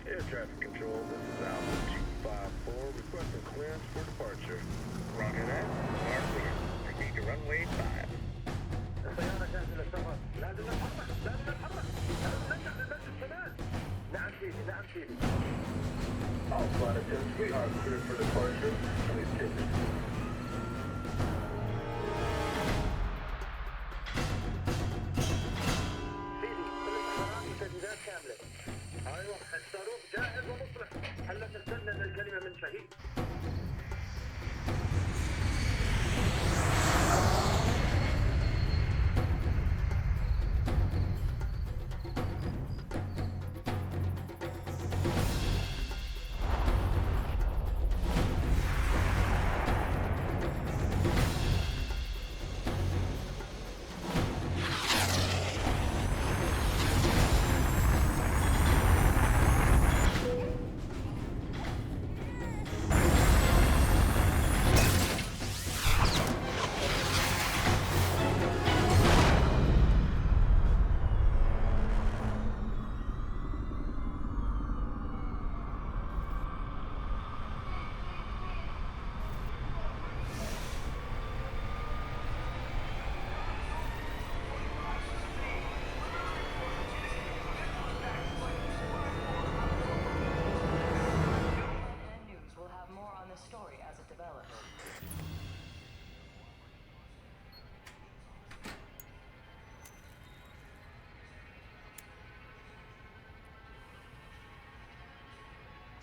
Air traffic control, this is Alpha 254, requesting clearance for departure. Roger that. Are clear. Proceed to runway 5. الطيارة جاهزة للسفر. لازم نتحرك. لازم ننجح للبلد كمان. نعم سيدي. All flight attendants, we are cleared for departure. Please take it. سيدي، الإشعارات وتجهيزات كاملة. أيوة، الصاروخ جاهز ومصلح. هلا تستنى من الكلمة من شهيد.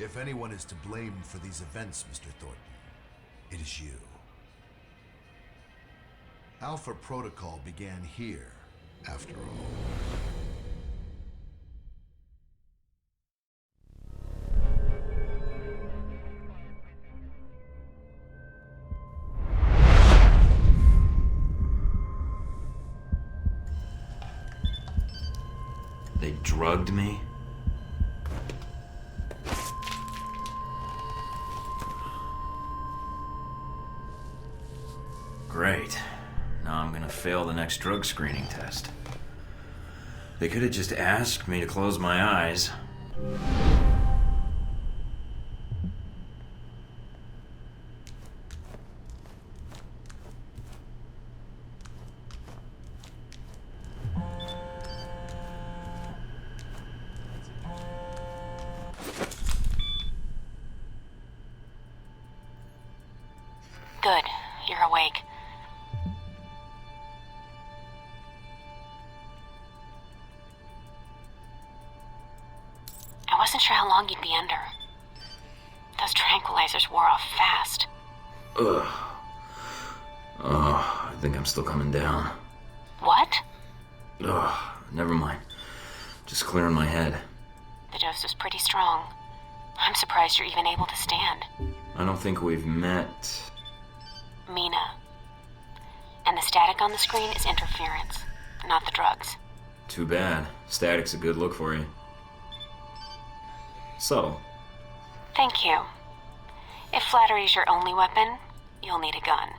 If anyone is to blame for these events, Mr. Thornton, it is you. Alpha Protocol began here, after all. They drugged me? Great. Now I'm gonna fail the next drug screening test. They could have just asked me to close my eyes. Good. You're awake. I wasn't sure how long you'd be under. Those tranquilizers wore off fast. Ugh. Oh, I think I'm still coming down. What? Ugh, never mind. Just clearing my head. The dose was pretty strong. I'm surprised you're even able to stand. I don't think we've met. Mina. And the static on the screen is interference, not the drugs. Too bad. Static's a good look for you. Subtle. Thank you. If flattery's your only weapon, you'll need a gun.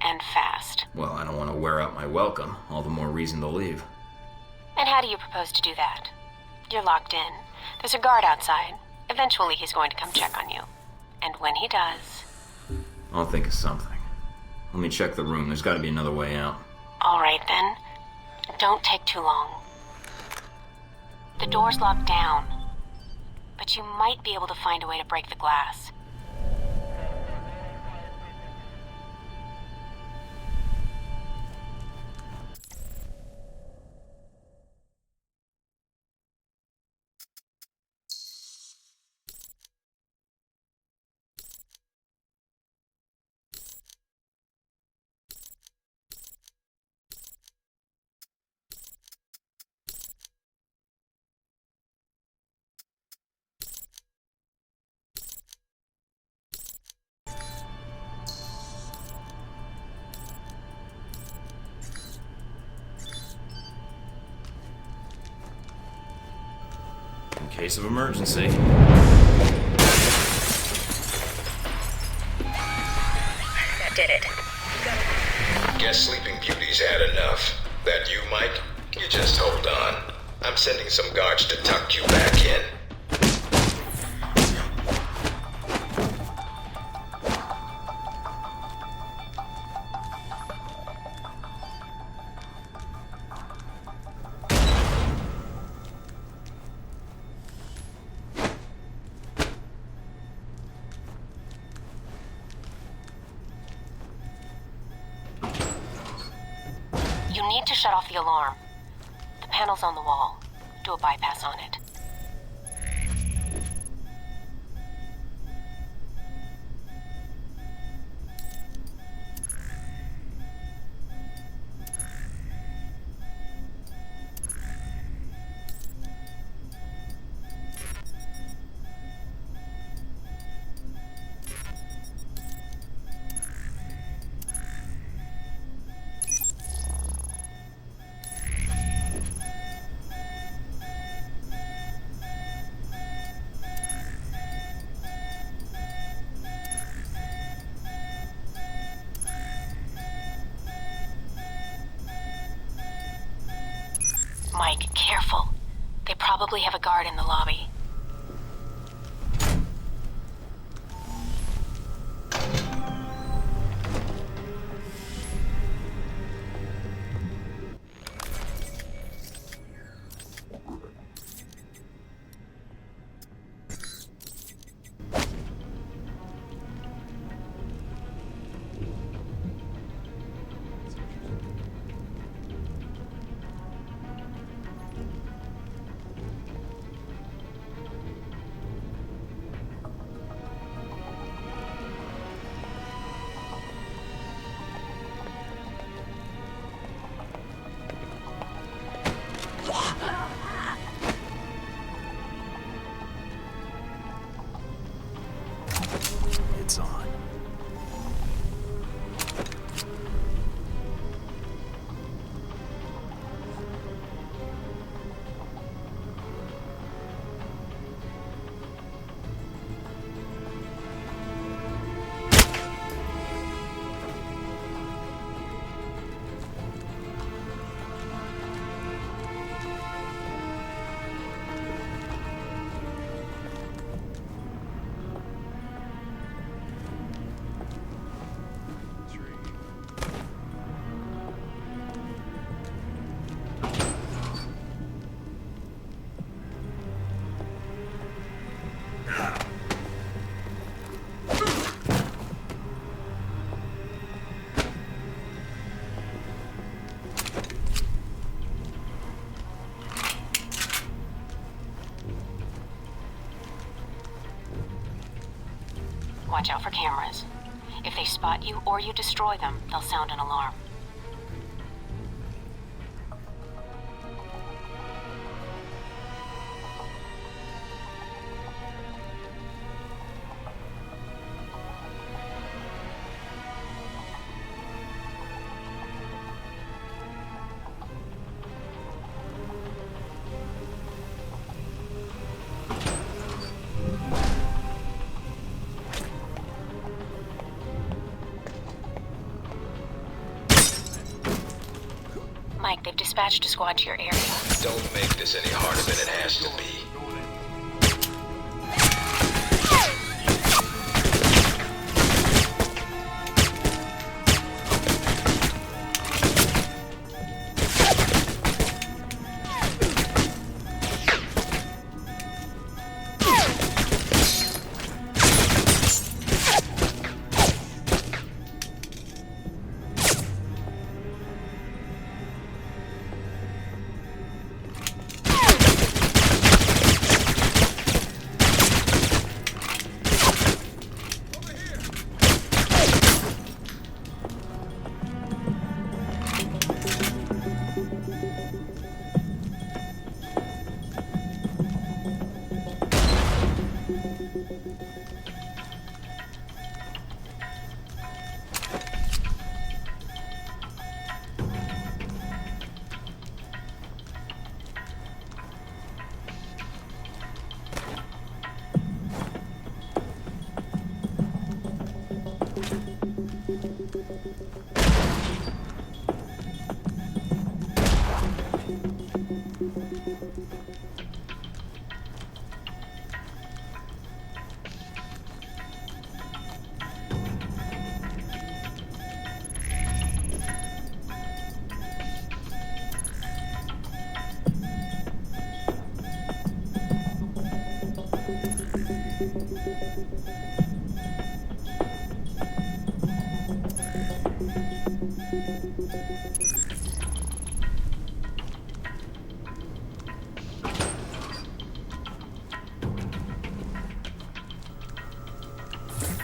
And fast. Well, I don't want to wear out my welcome. All the more reason to leave. And how do you propose to do that? You're locked in. There's a guard outside. Eventually he's going to come check on you. And when he does... I'll think of something. Let me check the room. There's got to be another way out. All right, then. Don't take too long. The door's locked down, but you might be able to find a way to break the glass. In case of emergency. That did it. Guess Sleeping Beauty's had enough. That you, Mike? You just hold on. I'm sending some guards to tuck you back in. You need to shut off the alarm. The panel's on the wall. Do a bypass on it. Mike, careful. They probably have a guard in the lobby. It's on. Watch out for cameras. If they spot you or you destroy them, they'll sound an alarm. They've dispatched a squad to your area. Don't make this any harder than it has to be.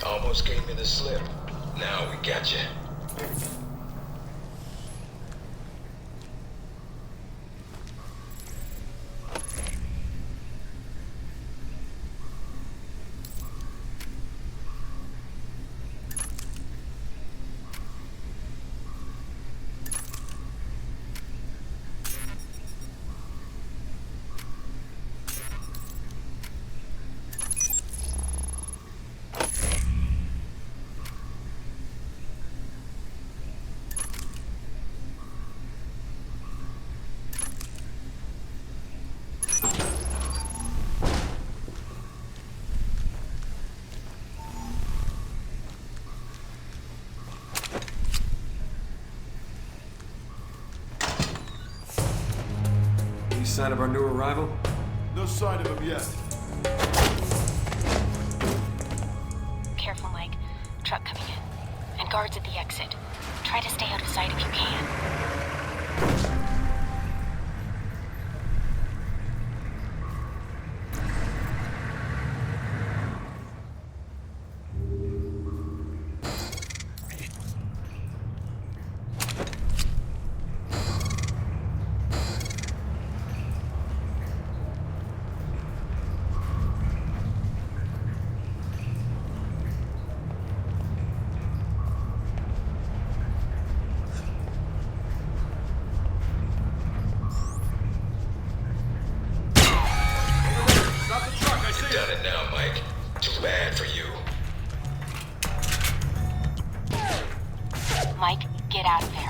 Almost gave me the slip. Now we got you. Any sign of our new arrival? No sign of him yet. Careful, Mike. Truck coming in. And guards at the exit. Try to stay out of sight if you can. Done it now, Mike. Too bad for you. Mike, get out of there.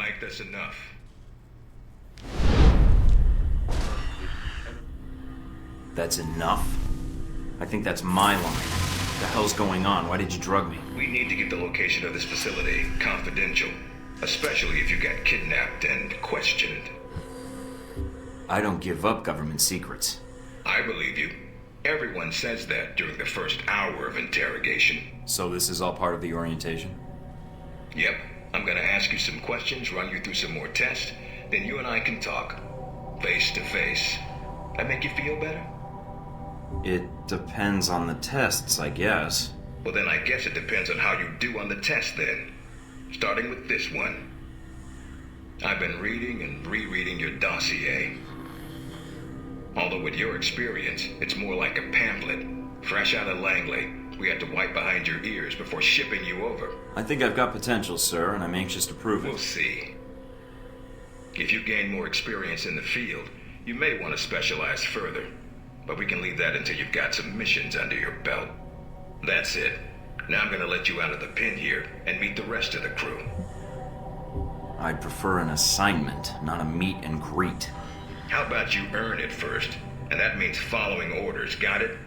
Mike, that's enough. That's enough? I think that's my line. What the hell's going on? Why did you drug me? We need to get the location of this facility confidential, especially if you got kidnapped and questioned. I don't give up government secrets. I believe you. Everyone says that during the first hour of interrogation. So this is all part of the orientation? Yep. I'm gonna ask you some questions, run you through some more tests, then you and I can talk. Face to face. That make you feel better? It depends on the tests, I guess. Well, then I guess it depends on how you do on the test, then. Starting with this one. I've been reading and rereading your dossier. Although with your experience, it's more like a pamphlet. Fresh out of Langley, we had to wipe behind your ears before shipping you over. I think I've got potential, sir, and I'm anxious to prove We'll it. see. If you gain more experience in the field, you may want to specialize further. But we can leave that until you've got some missions under your belt. That's it. Now I'm gonna let you out of the pen here and meet the rest of the crew. I'd prefer an assignment, not a meet and greet. How about you earn it first? And that means following orders, got it?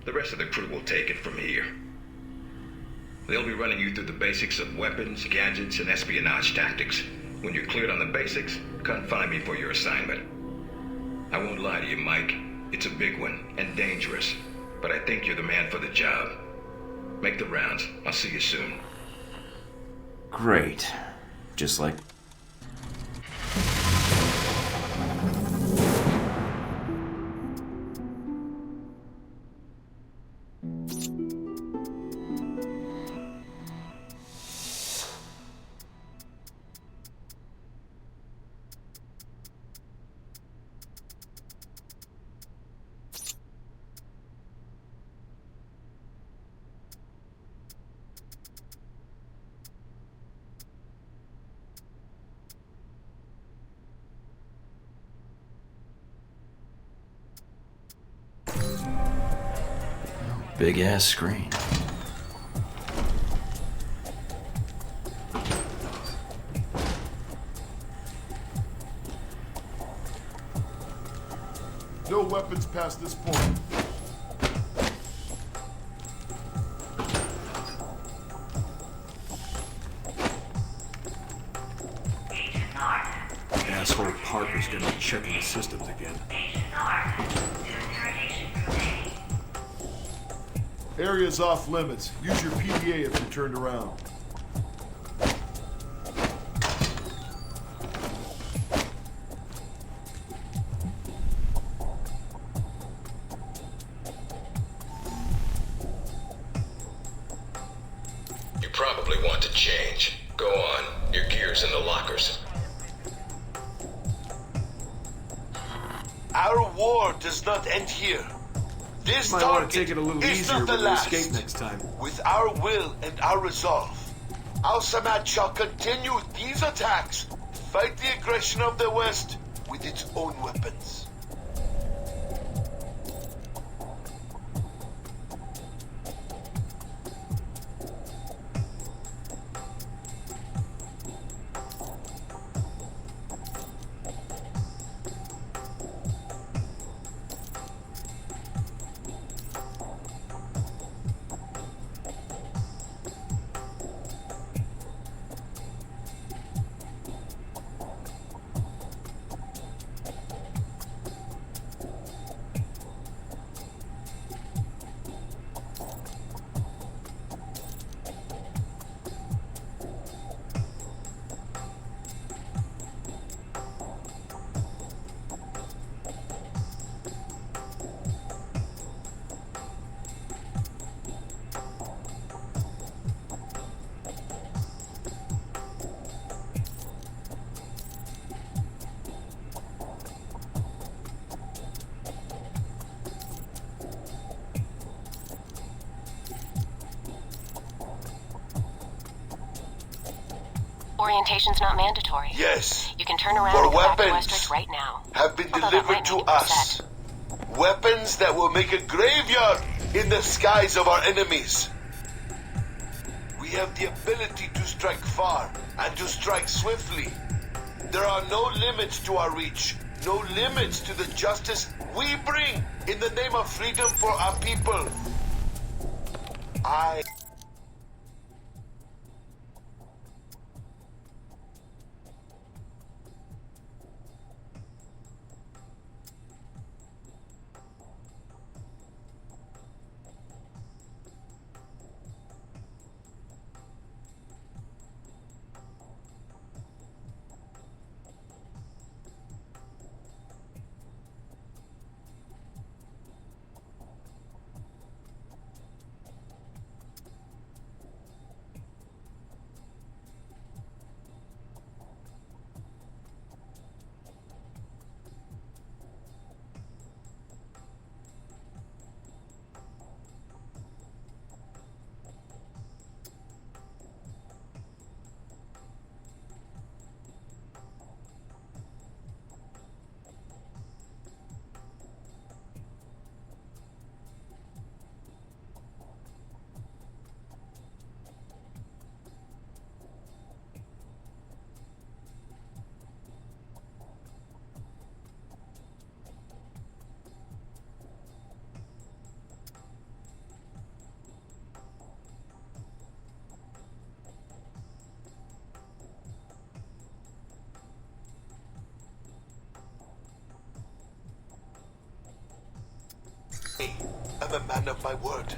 The rest of the crew will take it from here. They'll be running you through the basics of weapons, gadgets, and espionage tactics. When you're cleared on the basics, come find me for your assignment. I won't lie to you, Mike. It's a big one, and dangerous. But I think you're the man for the job. Make the rounds. I'll see you soon. Great. Just like... Big ass screen. No weapons past this point. Asshole Parker's gonna be checking the systems again. Area's off limits. Use your PDA if you're turned around. You probably want to change. Go on. Your gear's in the lockers. Our war does not end here. This Might want target to take it a little is easier not the when we last. escape next time. With our will and our resolve, Al Samad shall continue these attacks, fight the aggression of the West with its own weapons. Orientation's not mandatory. Yes, You can turn around for and go back to weapons Westridge right now. have been Although that might delivered to make you us. upset. Weapons that will make a graveyard in the skies of our enemies. We have the ability to strike far and to strike swiftly. There are no limits to our reach. No limits to the justice we bring in the name of freedom for our people. I'm a man of my word.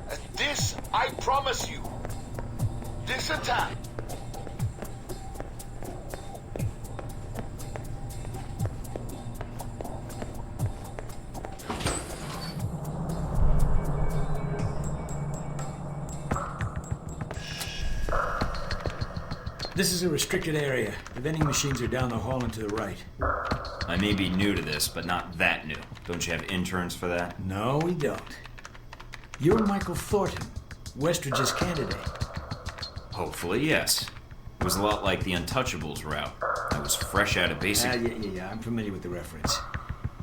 And this, I promise you, this attack. This is a restricted area. The vending machines are down the hall and to the right. I may be new to this, but not that new. Don't you have interns for that? No, we don't. You're Michael Thornton, Westridge's candidate. Hopefully, yes. It was a lot like the Untouchables route. I was fresh out of basic... Yeah, I'm familiar with the reference.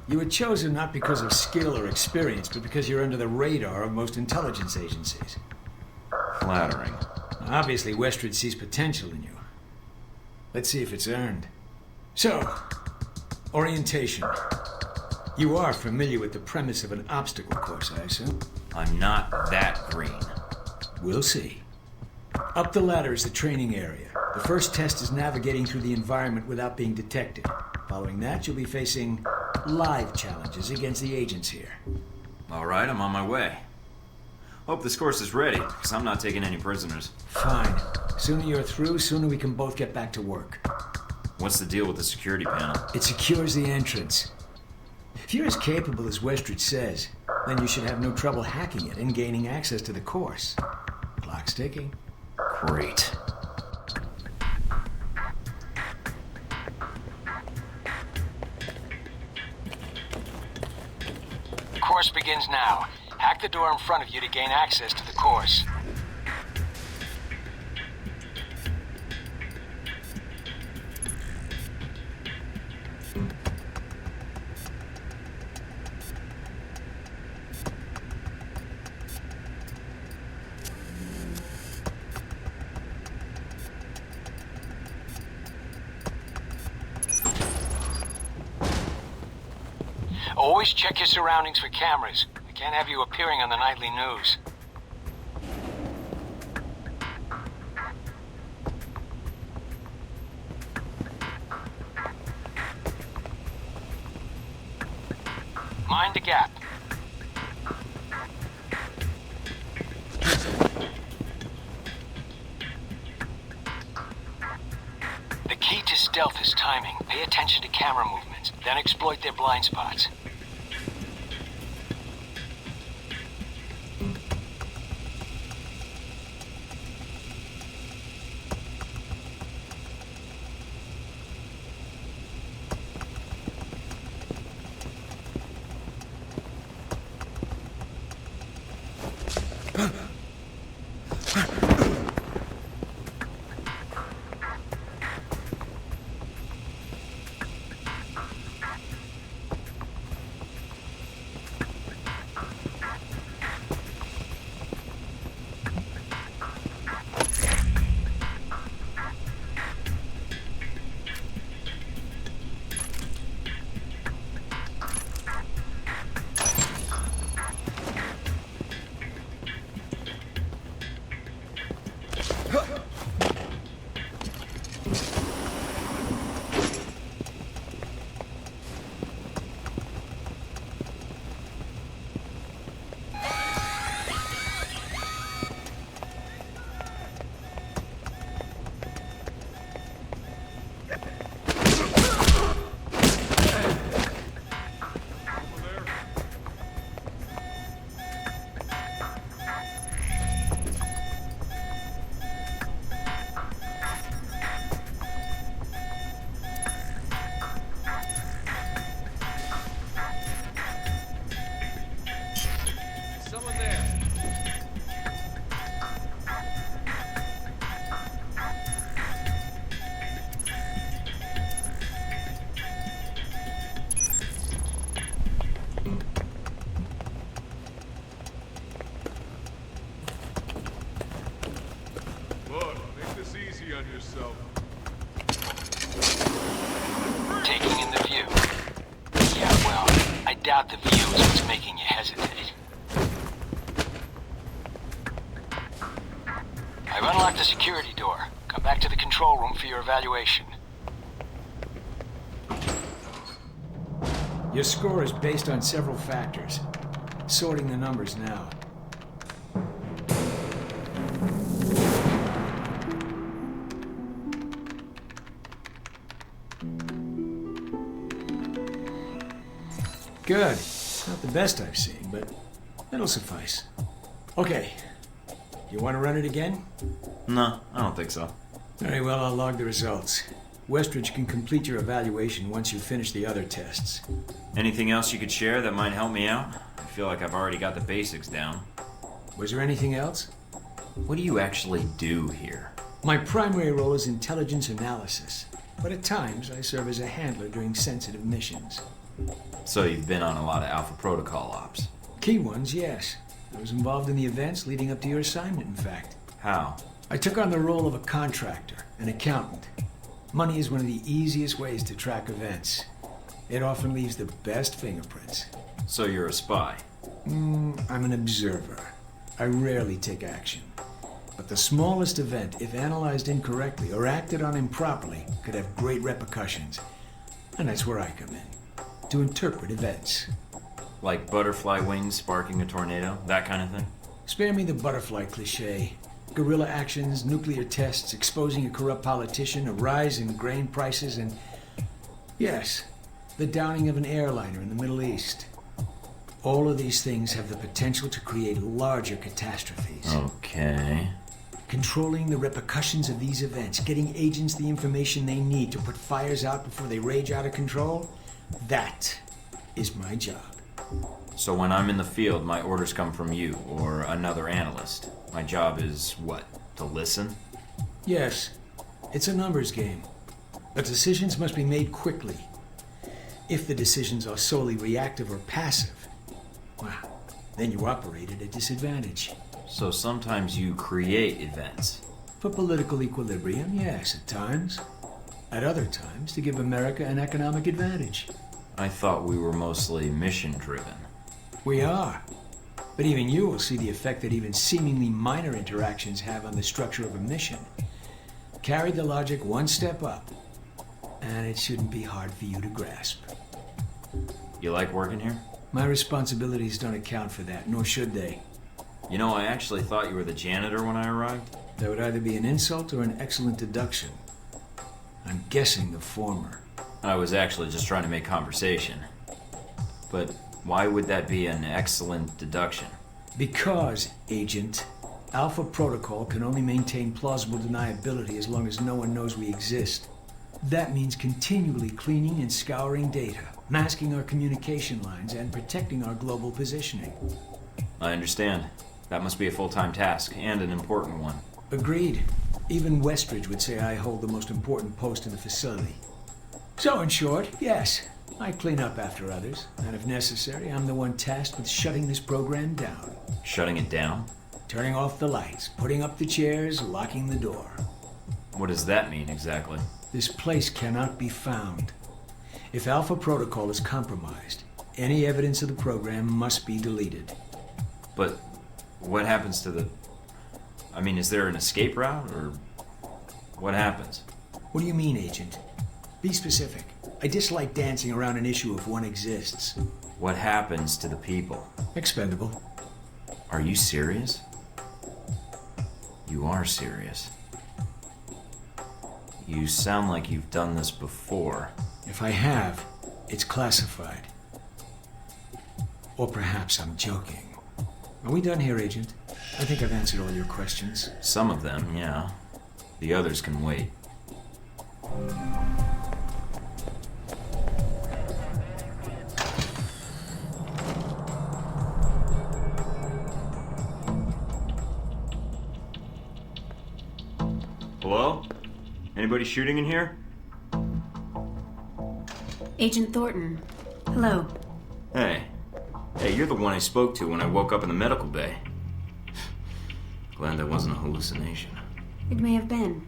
You were chosen not because of skill or experience, but because you're under the radar of most intelligence agencies. Flattering. Obviously, Westridge sees potential in you. Let's see if it's earned. So, orientation. You are familiar with the premise of an obstacle course, I assume? I'm not that green. We'll see. Up the ladder is the training area. The first test is navigating through the environment without being detected. Following that, you'll be facing live challenges against the agents here. All right, I'm on my way. Hope this course is ready, because I'm not taking any prisoners. Fine. Sooner you're through, sooner we can both get back to work. What's the deal with the security panel? It secures the entrance. If you're as capable as Westridge says, then you should have no trouble hacking it and gaining access to the course. Clock's ticking. Great. The course begins now. Hack the door in front of you to gain access to the course. Always check your surroundings for cameras. We can't have you appearing on the nightly news. Mind the gap. The key to stealth is timing. Pay attention to camera movements, then exploit their blind spots. so. Taking in the view. Yeah, well, I doubt the view is what's making you hesitate. I've unlocked the security door. Come back to the control room for your evaluation. Your score is based on several factors. Sorting the numbers now. Good. Not the best I've seen, but it'll suffice. Okay. You want to run it again? No, I don't think so. Very well, I'll log the results. Westridge can complete your evaluation once you finish the other tests. Anything else you could share that might help me out? I feel like I've already got the basics down. Was there anything else? What do you actually do here? My primary role is intelligence analysis, but at times I serve as a handler during sensitive missions. So you've been on a lot of Alpha Protocol ops? Key ones, yes. I was involved in the events leading up to your assignment, in fact. How? I took on the role of a contractor, an accountant. Money is one of the easiest ways to track events. It often leaves the best fingerprints. So you're a spy? I'm an observer. I rarely take action. But the smallest event, if analyzed incorrectly or acted on improperly, could have great repercussions. And that's where I come in, to interpret events. Like butterfly wings sparking a tornado? That kind of thing? Spare me the butterfly cliché. Guerrilla actions, nuclear tests, exposing a corrupt politician, a rise in grain prices, and... yes, the downing of an airliner in the Middle East. All of these things have the potential to create larger catastrophes. Okay. Controlling the repercussions of these events, getting agents the information they need to put fires out before they rage out of control, that is my job. So when I'm in the field, my orders come from you, or another analyst. My job is what? To listen? Yes. It's a numbers game. But decisions must be made quickly. If the decisions are solely reactive or passive, well, then you operate at a disadvantage. So sometimes you create events. For political equilibrium, yes, at times. At other times, to give America an economic advantage. I thought we were mostly mission-driven. We are. But even you will see the effect that even seemingly minor interactions have on the structure of a mission. Carry the logic one step up, and it shouldn't be hard for you to grasp. You like working here? My responsibilities don't account for that, nor should they. You know, I actually thought you were the janitor when I arrived. That would either be an insult or an excellent deduction. I'm guessing the former. I was actually just trying to make conversation. But why would that be an excellent deduction? Because, Agent, Alpha Protocol can only maintain plausible deniability as long as no one knows we exist. That means continually cleaning and scouring data, masking our communication lines, and protecting our global positioning. I understand. That must be a full-time task, and an important one. Agreed. Even Westridge would say I hold the most important post in the facility. So, in short, yes, I clean up after others, and if necessary, I'm the one tasked with shutting this program down. Shutting it down? Turning off the lights, putting up the chairs, locking the door. What does that mean exactly? This place cannot be found. If Alpha Protocol is compromised, any evidence of the program must be deleted. But what happens to the... I mean, is there an escape route, or what happens? What do you mean, Agent? Be specific. I dislike dancing around an issue if one exists. What happens to the people? Expendable. Are you serious? You are serious. You sound like you've done this before. If I have, it's classified. Or perhaps I'm joking. Are we done here, Agent? I think I've answered all your questions. Some of them, yeah. The others can wait. Hello? Anybody shooting in here? Agent Thornton. Hello. Hey. Hey, you're the one I spoke to when I woke up in the medical bay. Glad that wasn't a hallucination. It may have been.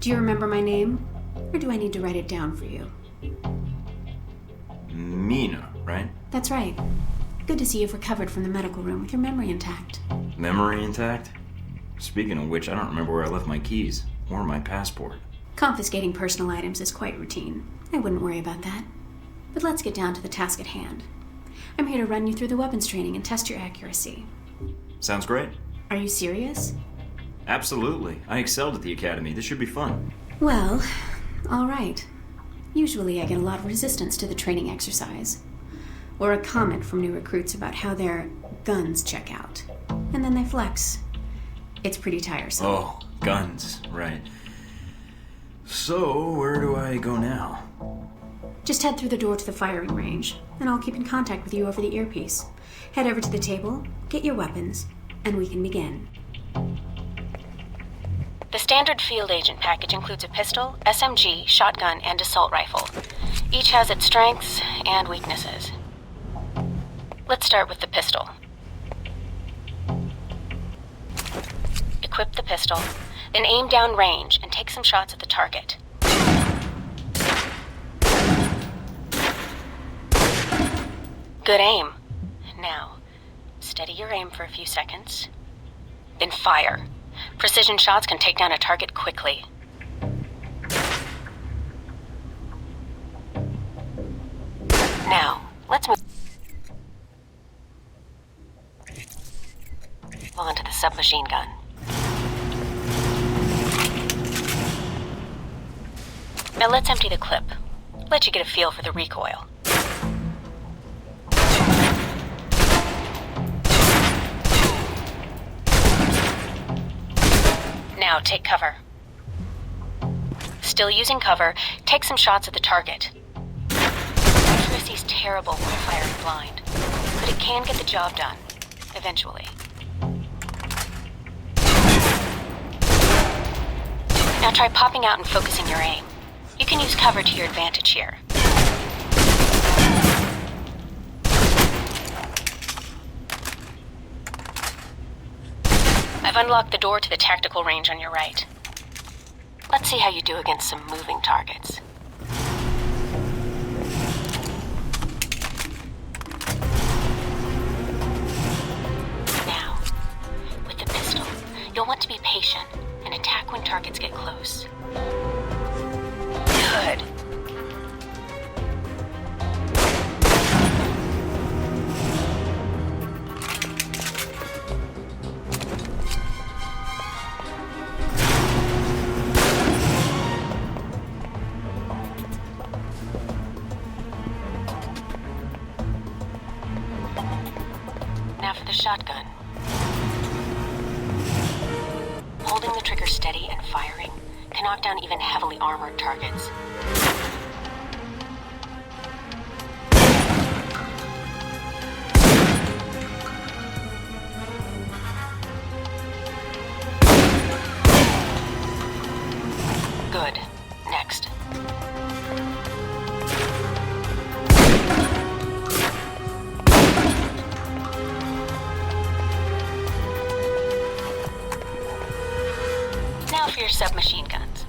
Do you remember my name? Or do I need to write it down for you? Mina, right? That's right. Good to see you've recovered from the medical room with your memory intact. Memory intact? Speaking of which, I don't remember where I left my keys or my passport. Confiscating personal items is quite routine. I wouldn't worry about that. But let's get down to the task at hand. I'm here to run you through the weapons training and test your accuracy. Sounds great. Are you serious? Absolutely. I excelled at the academy. This should be fun. Well, all right. Usually I get a lot of resistance to the training exercise. Or a comment from new recruits about how their guns check out. And then they flex. It's pretty tiresome. Oh, guns. Right. So, where do I go now? Just head through the door to the firing range, and I'll keep in contact with you over the earpiece. Head over to the table, get your weapons, and we can begin. The standard field agent package includes a pistol, SMG, shotgun, and assault rifle. Each has its strengths and weaknesses. Let's start with the pistol. Equip the pistol, then aim down range and take some shots at the target. Good aim. Now, steady your aim for a few seconds. Then fire. Precision shots can take down a target quickly. Now, let's move on to the submachine gun. Now let's empty the clip. Let you get a feel for the recoil. Now take cover. Still using cover, take some shots at the target. Accuracy's terrible when firing blind, but it can get the job done, eventually. Now try popping out and focusing your aim. You can use cover to your advantage here. I've unlocked the door to the tactical range on your right. Let's see how you do against some moving targets. Now, with the pistol, you'll want to be patient and attack when targets get close. Good. Now for the shotgun. Holding the trigger steady and firing can knock down even heavily armored targets. Good. Next. Now for your submachine guns.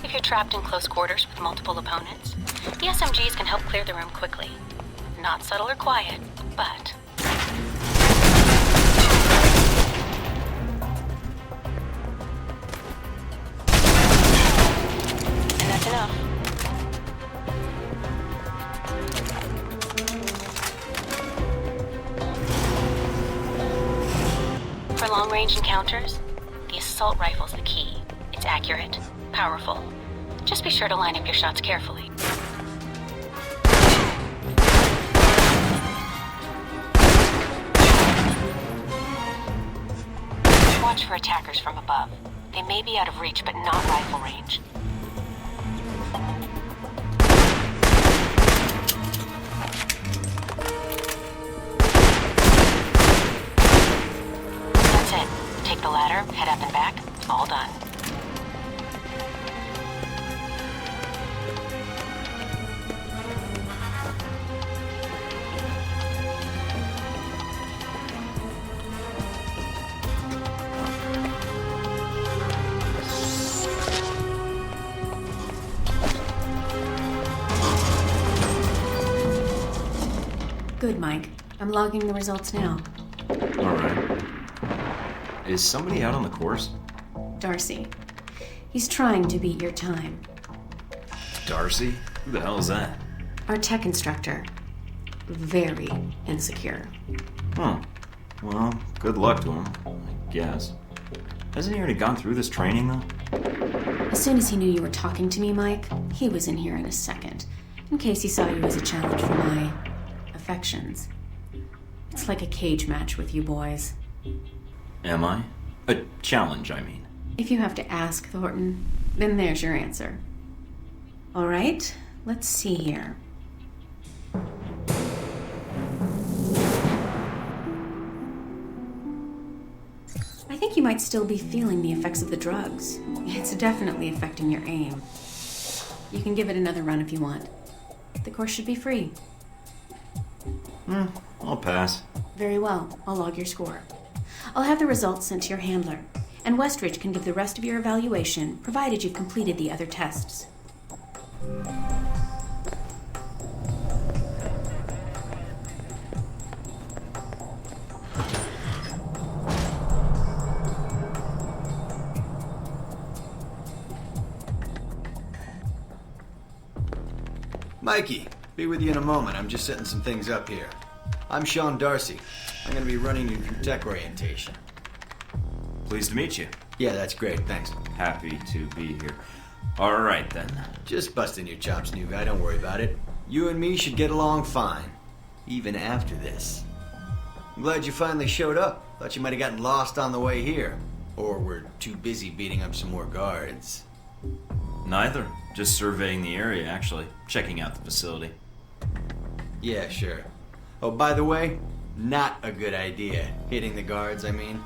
If you're trapped in close quarters with multiple opponents, the SMGs can help clear the room quickly. Not subtle or quiet, but... And that's enough. For long-range encounters, the assault rifle's the key. It's accurate, powerful. Just be sure to line up your shots carefully. Watch for attackers from above. They may be out of reach, but not rifle range. That's it. Take the ladder, head up and back. All done. Good, Mike. I'm logging the results now. Alright. Is somebody out on the course? Darcy. He's trying to beat your time. Darcy? Who the hell is that? Our tech instructor. Very insecure. Huh. Well, good luck to him, I guess. Hasn't he already gone through this training, though? As soon as he knew you were talking to me, Mike, he was in here in a second, in case he saw you as a challenge for my affections. It's like a cage match with you boys. Am I? A challenge, I mean. If you have to ask, Thornton, then there's your answer. All right, let's see here. I think you might still be feeling the effects of the drugs. It's definitely affecting your aim. You can give it another run if you want. The course should be free. I'll pass. Very well. I'll log your score. I'll have the results sent to your handler, and Westridge can give the rest of your evaluation, provided you've completed the other tests. Mikey, be with you in a moment. I'm just setting some things up here. I'm Sean Darcy. I'm going to be running you through tech orientation. Pleased to meet you. Yeah, that's great, thanks. Happy to be here. Alright then. Just busting your chops, new guy, don't worry about it. You and me should get along fine, even after this. I'm glad you finally showed up. Thought you might have gotten lost on the way here. Or were too busy beating up some more guards. Neither. Just surveying the area, actually. Checking out the facility. Yeah, sure. Oh, by the way, not a good idea. Hitting the guards, I mean.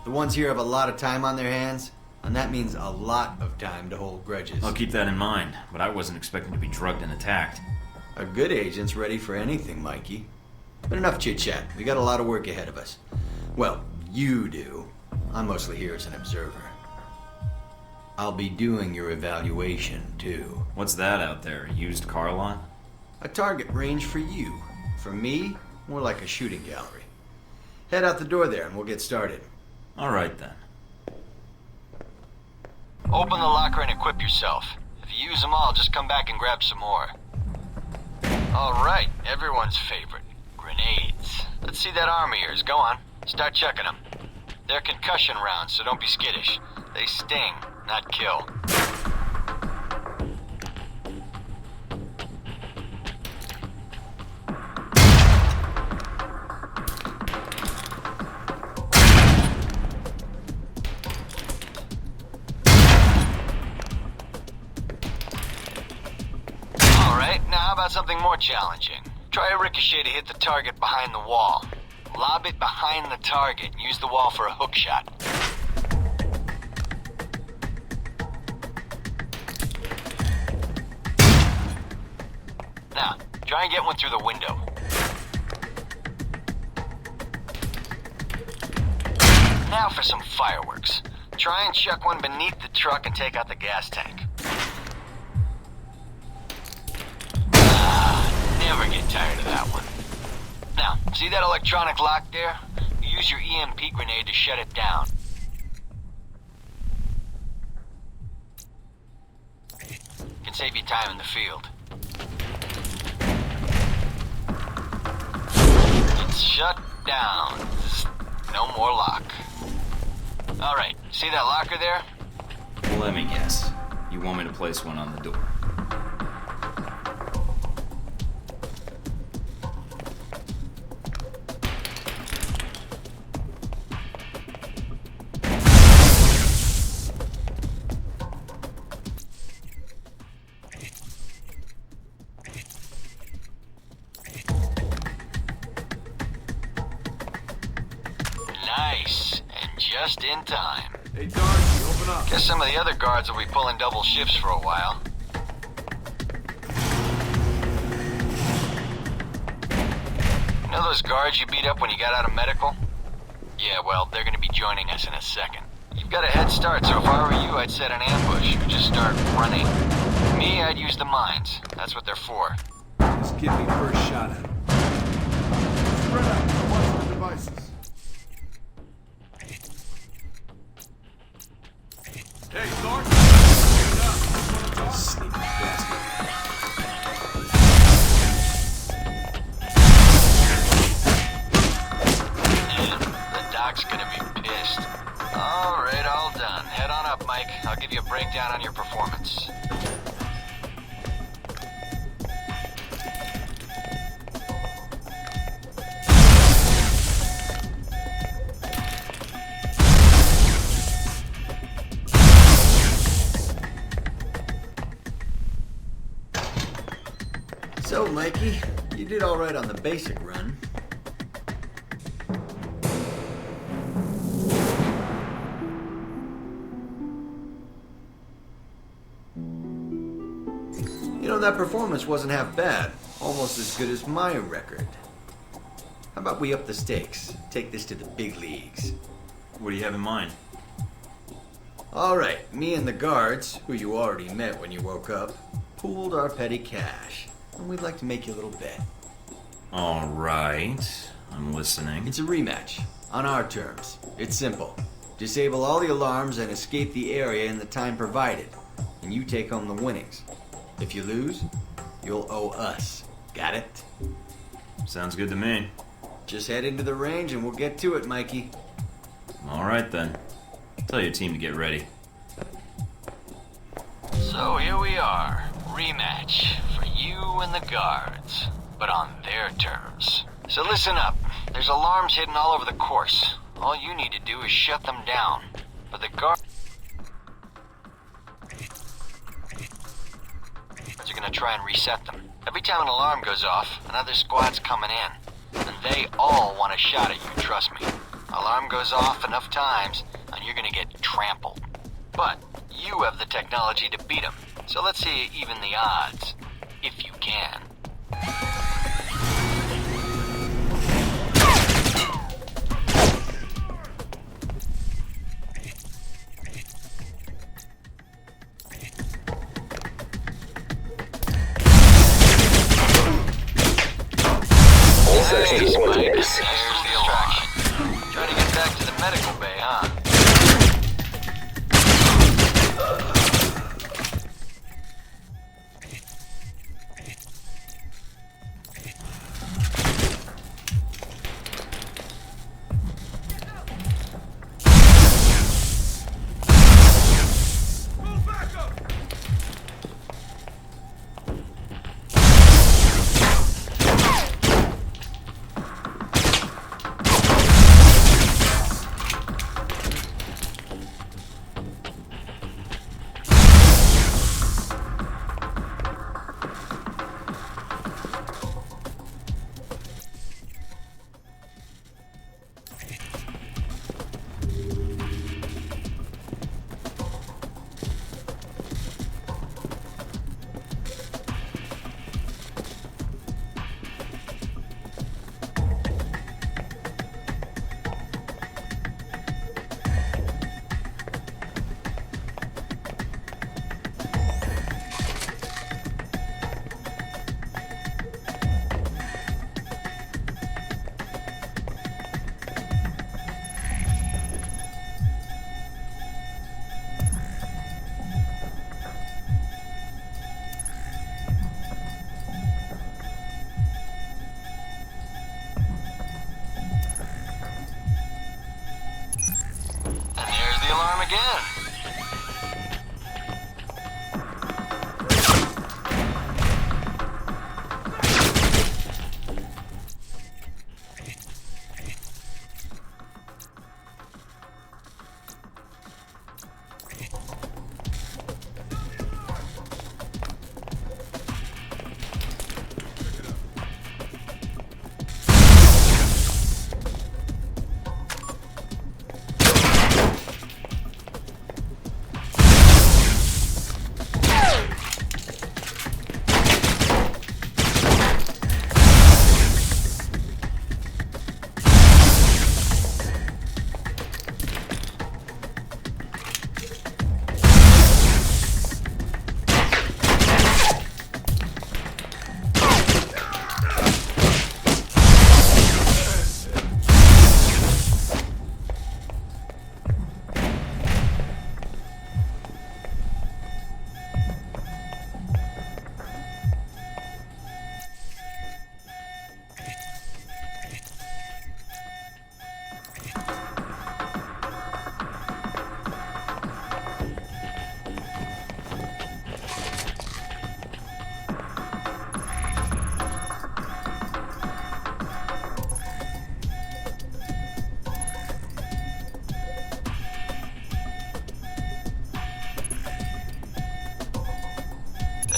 The ones here have a lot of time on their hands, and that means a lot of time to hold grudges. I'll keep that in mind, but I wasn't expecting to be drugged and attacked. A good agent's ready for anything, Mikey. But enough chit-chat. We got a lot of work ahead of us. Well, you do. I'm mostly here as an observer. I'll be doing your evaluation, too. What's that out there? A used car lot? A target range for you. For me, more like a shooting gallery. Head out the door there and we'll get started. All right, then. Open the locker and equip yourself. If you use them all, just come back and grab some more. All right, everyone's favorite. Grenades. Let's see that arm of yours. Go on. Start checking them. They're concussion rounds, so don't be skittish. They sting, not kill. How about something more challenging? Try a ricochet to hit the target behind the wall. Lob it behind the target and use the wall for a hook shot. Now, try and get one through the window. Now for some fireworks. Try and chuck one beneath the truck and take out the gas tank. Never get tired of that one. Now, see that electronic lock there? Use your EMP grenade to shut it down. Can save you time in the field. It's shut down. No more lock. Alright, see that locker there? Let me guess. You want me to place one on the door? Nice. And just in time. Hey, Darcy, open up. Guess some of the other guards will be pulling double shifts for a while. You know those guards you beat up when you got out of medical? Yeah, well, they're gonna be joining us in a second. You've got a head start, so if I were you, I'd set an ambush or just start running. Me, I'd use the mines. That's what they're for. Just give me first shot at him. Spread out. I'll watch the devices. Hey, Thornton! Sneaky bastard. The doc's gonna be pissed. All right, all done. Head on up, Mike. I'll give you a breakdown on your performance. So, Mikey, you did all right on the basic run. You know, that performance wasn't half bad. Almost as good as my record. How about we up the stakes? Take this to the big leagues. What do you have in mind? All right, me and the guards, who you already met when you woke up, pooled our petty cash. And we'd like to make you a little bet. All right. I'm listening. It's a rematch. On our terms. It's simple. Disable all the alarms and escape the area in the time provided. And you take home the winnings. If you lose, you'll owe us. Got it? Sounds good to me. Just head into the range and we'll get to it, Mikey. All right, then. Tell your team to get ready. So here we are. Rematch for you and the guards, but on their terms. So listen up. There's alarms hidden all over the course. All you need to do is shut them down. But the guards are gonna try and reset them. Every time an alarm goes off, another squad's coming in. And they all want a shot at you, trust me. Alarm goes off enough times, and you're gonna get trampled. But you have the technology to beat them. So let's see you even the odds, if you can. Nice, Mike. There's the distraction. Trying to get back to the medical bay, huh?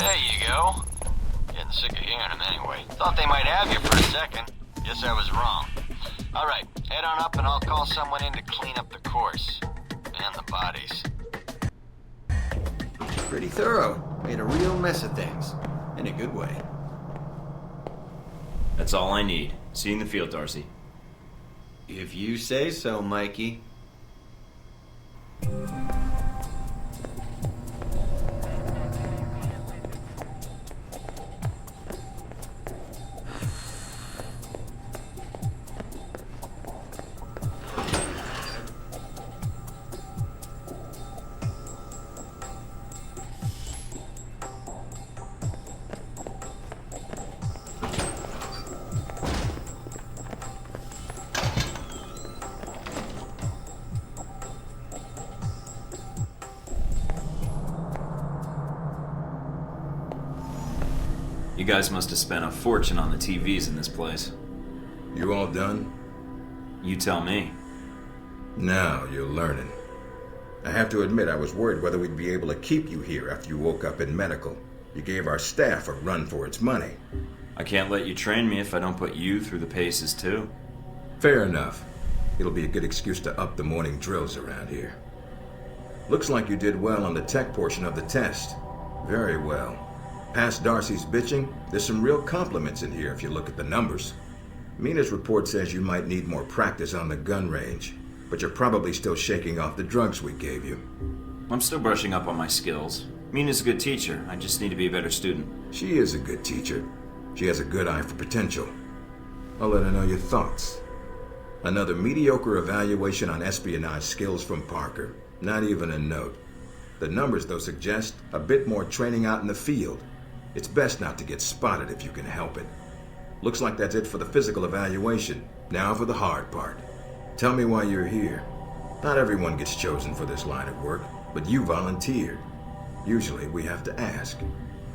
There you go. Getting sick of hearing them anyway. Thought they might have you for a second. Guess I was wrong. Alright, head on up and I'll call someone in to clean up the course. And the bodies. Pretty thorough. Made a real mess of things. In a good way. That's all I need. See you in the field, Darcy. If you say so, Mikey. You guys must have spent a fortune on the TVs in this place. You all done? You tell me. Now you're learning. I have to admit I was worried whether we'd be able to keep you here after you woke up in medical. You gave our staff a run for its money. I can't let you train me if I don't put you through the paces too. Fair enough. It'll be a good excuse to up the morning drills around here. Looks like you did well on the tech portion of the test. Very well. Past Darcy's bitching, there's some real compliments in here if you look at the numbers. Mina's report says you might need more practice on the gun range, but you're probably still shaking off the drugs we gave you. I'm still brushing up on my skills. Mina's a good teacher. I just need to be a better student. She is a good teacher. She has a good eye for potential. I'll let her know your thoughts. Another mediocre evaluation on espionage skills from Parker. Not even a note. The numbers, though, suggest a bit more training out in the field. It's best not to get spotted if you can help it. Looks like that's it for the physical evaluation. Now for the hard part. Tell me why you're here. Not everyone gets chosen for this line of work, but you volunteered. Usually we have to ask.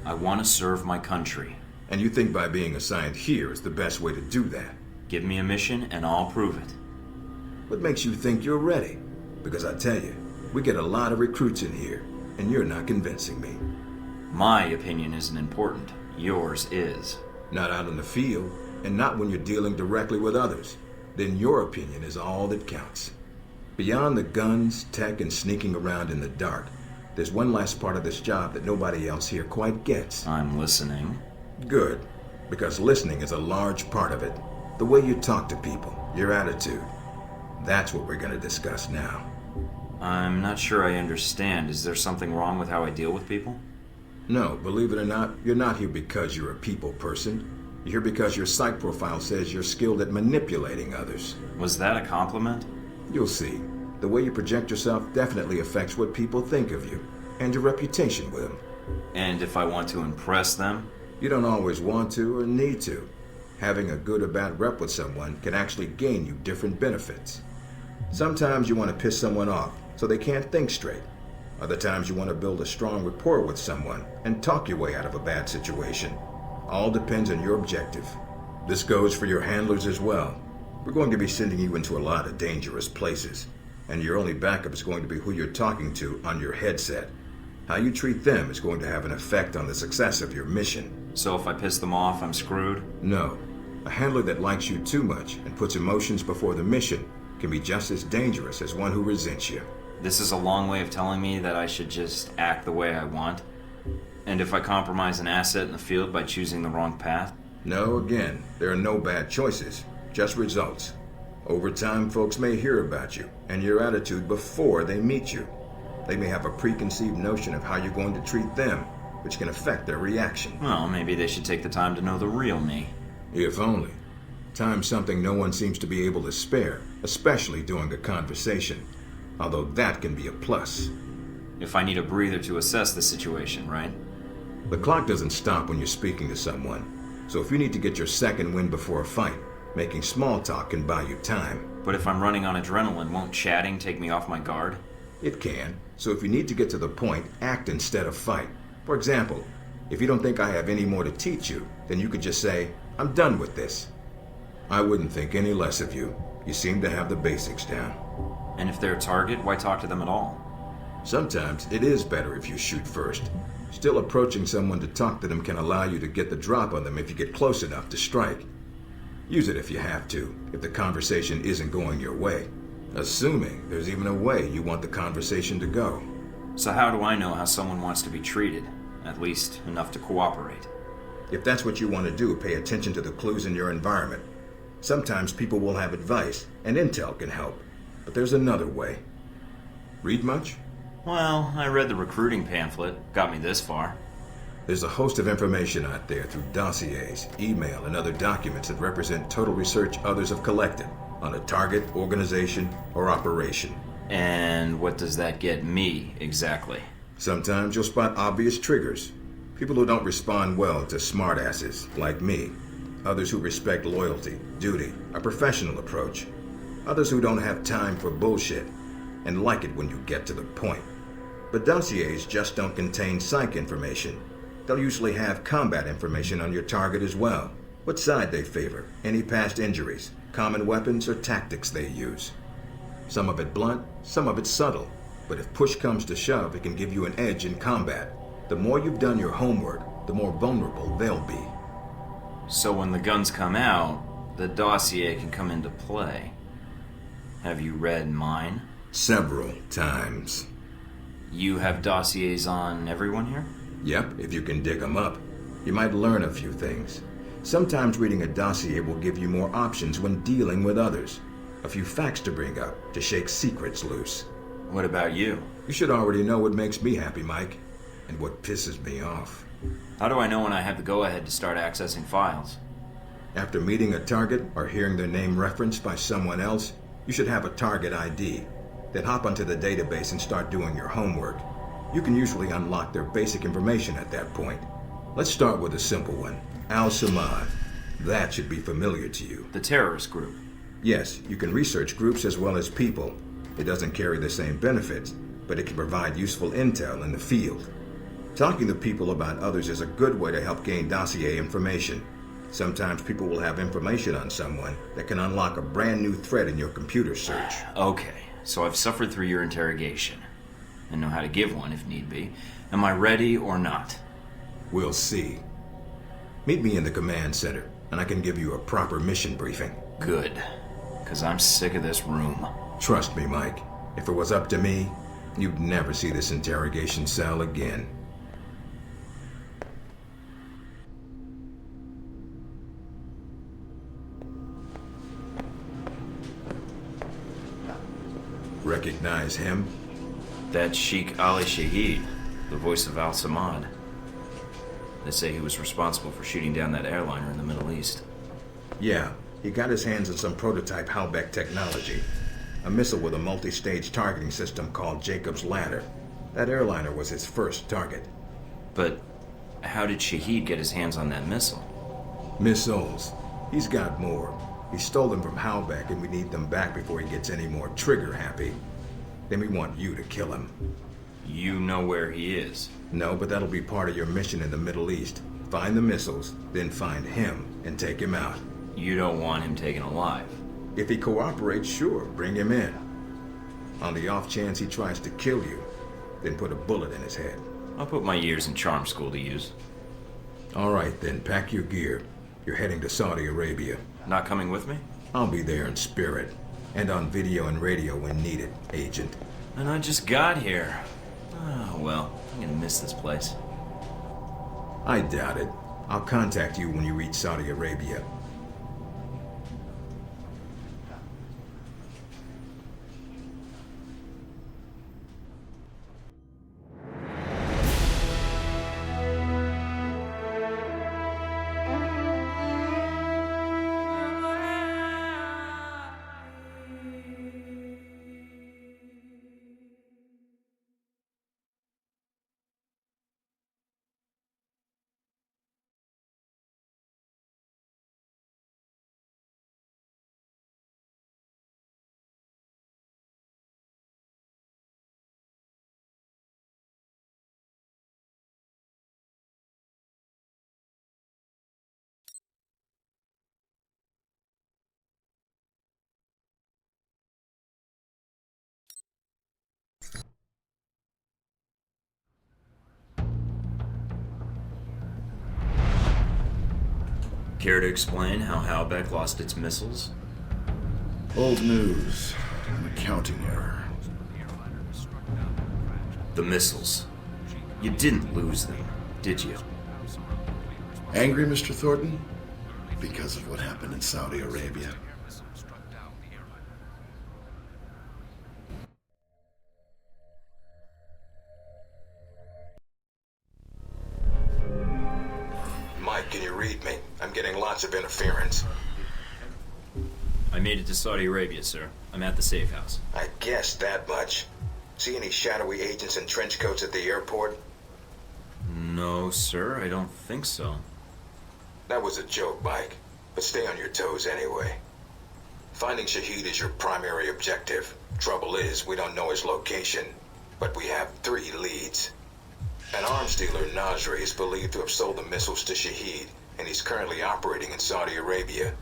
I want to serve my country. And you think by being assigned here is the best way to do that? Give me a mission and I'll prove it. What makes you think you're ready? Because I tell you, we get a lot of recruits in here, and you're not convincing me. My opinion isn't important. Yours is. Not out in the field, and not when you're dealing directly with others. Then your opinion is all that counts. Beyond the guns, tech, and sneaking around in the dark, there's one last part of this job that nobody else here quite gets. I'm listening. Good, because listening is a large part of it. The way you talk to people, your attitude. That's what we're going to discuss now. I'm not sure I understand. Is there something wrong with how I deal with people? No, believe it or not, you're not here because you're a people person. You're here because your psych profile says you're skilled at manipulating others. Was that a compliment? You'll see. The way you project yourself definitely affects what people think of you, and your reputation with them. And if I want to impress them? You don't always want to or need to. Having a good or bad rep with someone can actually gain you different benefits. Sometimes you want to piss someone off so they can't think straight. Other times you want to build a strong rapport with someone and talk your way out of a bad situation. All depends on your objective. This goes for your handlers as well. We're going to be sending you into a lot of dangerous places, and your only backup is going to be who you're talking to on your headset. How you treat them is going to have an effect on the success of your mission. So if I piss them off, I'm screwed? No. A handler that likes you too much and puts emotions before the mission can be just as dangerous as one who resents you. This is a long way of telling me that I should just act the way I want? And if I compromise an asset in the field by choosing the wrong path? No, again, there are no bad choices, just results. Over time, folks may hear about you and your attitude before they meet you. They may have a preconceived notion of how you're going to treat them, which can affect their reaction. Well, maybe they should take the time to know the real me. If only. Time's something no one seems to be able to spare, especially during a conversation. Although that can be a plus. If I need a breather to assess the situation, right? The clock doesn't stop when you're speaking to someone. So if you need to get your second win before a fight, making small talk can buy you time. But if I'm running on adrenaline, won't chatting take me off my guard? It can. So if you need to get to the point, act instead of fight. For example, if you don't think I have any more to teach you, then you could just say, I'm done with this. I wouldn't think any less of you. You seem to have the basics down. And if they're a target, why talk to them at all? Sometimes it is better if you shoot first. Still, approaching someone to talk to them can allow you to get the drop on them if you get close enough to strike. Use it if you have to, if the conversation isn't going your way. Assuming there's even a way you want the conversation to go. So how do I know how someone wants to be treated? At least enough to cooperate. If that's what you want to do, pay attention to the clues in your environment. Sometimes people will have advice, and intel can help. But there's another way. Read much? Well, I read the recruiting pamphlet. Got me this far. There's a host of information out there through dossiers, email, and other documents that represent total research others have collected on a target, organization, or operation. And what does that get me, exactly? Sometimes you'll spot obvious triggers. People who don't respond well to smartasses, like me. Others who respect loyalty, duty, a professional approach. Others who don't have time for bullshit, and like it when you get to the point. But dossiers just don't contain psych information. They'll usually have combat information on your target as well. What side they favor, any past injuries, common weapons or tactics they use. Some of it blunt, some of it subtle. But if push comes to shove, it can give you an edge in combat. The more you've done your homework, the more vulnerable they'll be. So when the guns come out, the dossier can come into play. Have you read mine? Several times. You have dossiers on everyone here? Yep, if you can dig them up. You might learn a few things. Sometimes reading a dossier will give you more options when dealing with others. A few facts to bring up, to shake secrets loose. What about you? You should already know what makes me happy, Mike, and what pisses me off. How do I know when I have the go-ahead to start accessing files? After meeting a target or hearing their name referenced by someone else, you should have a target ID. Then hop onto the database and start doing your homework. You can usually unlock their basic information at that point. Let's start with a simple one. Al-Samad. That should be familiar to you. The terrorist group. Yes, you can research groups as well as people. It doesn't carry the same benefits, but it can provide useful intel in the field. Talking to people about others is a good way to help gain dossier information. Sometimes people will have information on someone that can unlock a brand new thread in your computer search. Okay, so I've suffered through your interrogation and know how to give one if need be. Am I ready or not? We'll see. Meet me in the command center, and I can give you a proper mission briefing. Good, because I'm sick of this room. Trust me, Mike. If it was up to me, you'd never see this interrogation cell again. Recognize him? That's Sheikh Ali Shaheed, the voice of Al-Samad. They say he was responsible for shooting down that airliner in the Middle East. Yeah, he got his hands on some prototype Halbech technology. A missile with a multi-stage targeting system called Jacob's Ladder. That airliner was his first target. But how did Shaheed get his hands on that missile? Missiles. He's got more. He stole them from Halbech, and we need them back before he gets any more trigger-happy. Then we want you to kill him. You know where he is? No, but that'll be part of your mission in the Middle East. Find the missiles, then find him and take him out. You don't want him taken alive? If he cooperates, sure, bring him in. On the off chance he tries to kill you, then put a bullet in his head. I'll put my years in charm school to use. All right, then, pack your gear. You're heading to Saudi Arabia. Not coming with me? I'll be there in spirit. And on video and radio when needed, Agent. And I just got here. Oh, well, I'm gonna miss this place. I doubt it. I'll contact you when you reach Saudi Arabia. Care to explain how Halbeck lost its missiles? Old news. An accounting error. The missiles. You didn't lose them, did you? Angry, Mr. Thornton? Because of what happened in Saudi Arabia. Mike, can you read me? I'm getting lots of interference. I made it to Saudi Arabia, sir. I'm at the safe house. I guessed that much. See any shadowy agents in trench coats at the airport? No, sir, I don't think so. That was a joke, Mike. But stay on your toes anyway. Finding Shaheed is your primary objective. Trouble is, we don't know his location. But we have 3 leads. An arms dealer, Nasri, is believed to have sold the missiles to Shaheed, and he's currently operating in Saudi Arabia.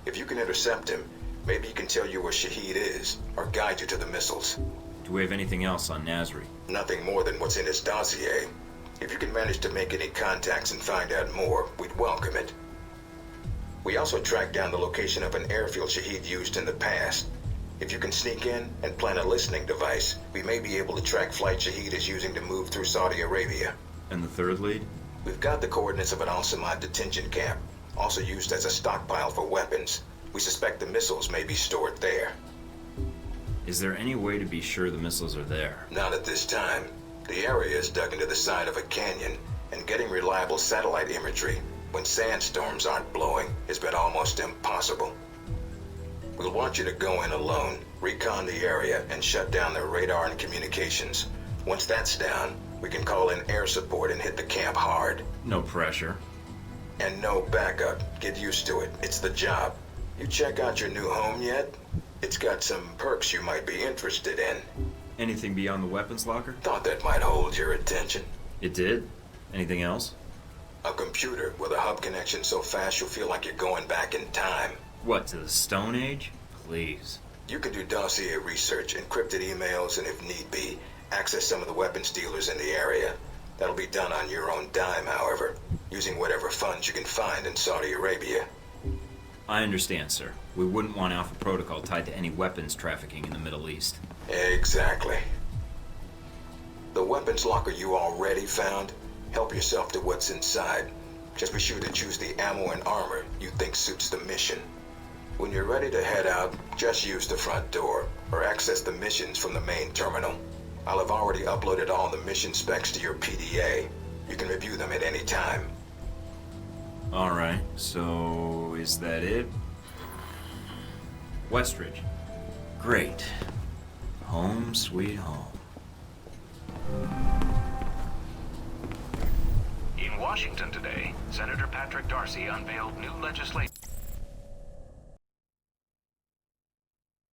If you can intercept him, maybe he can tell you where Shaheed is, or guide you to the missiles. Do we have anything else on Nasri? Nothing more than what's in his dossier. If you can manage to make any contacts and find out more, we'd welcome it. We also tracked down the location of an airfield Shaheed used in the past. If you can sneak in and plant a listening device, we may be able to track flight Shaheed is using to move through Saudi Arabia. And the third lead? We've got the coordinates of an Al-Samad detention camp, also used as a stockpile for weapons. We suspect the missiles may be stored there. Is there any way to be sure the missiles are there? Not at this time. The area is dug into the side of a canyon, and getting reliable satellite imagery when sandstorms aren't blowing has been almost impossible. We'll want you to go in alone, recon the area, and shut down their radar and communications. Once that's down, we can call in air support and hit the camp hard. No pressure. And no backup. Get used to it. It's the job. You check out your new home yet? It's got some perks you might be interested in. Anything beyond the weapons locker? Thought that might hold your attention. It did? Anything else? A computer with a hub connection so fast you'll feel like you're going back in time. What, to the Stone Age? Please. You can do dossier research, encrypted emails, and if need be, access some of the weapons dealers in the area. That'll be done on your own dime, however, using whatever funds you can find in Saudi Arabia. I understand, sir. We wouldn't want Alpha Protocol tied to any weapons trafficking in the Middle East. Exactly. The weapons locker you already found, help yourself to what's inside. Just be sure to choose the ammo and armor you think suits the mission. When you're ready to head out, just use the front door, or access the missions from the main terminal. I'll have already uploaded all the mission specs to your PDA. You can review them at any time. Alright, so is that it? Westridge. Great. Home sweet home. In Washington today, Senator Patrick Darcy unveiled new legislation.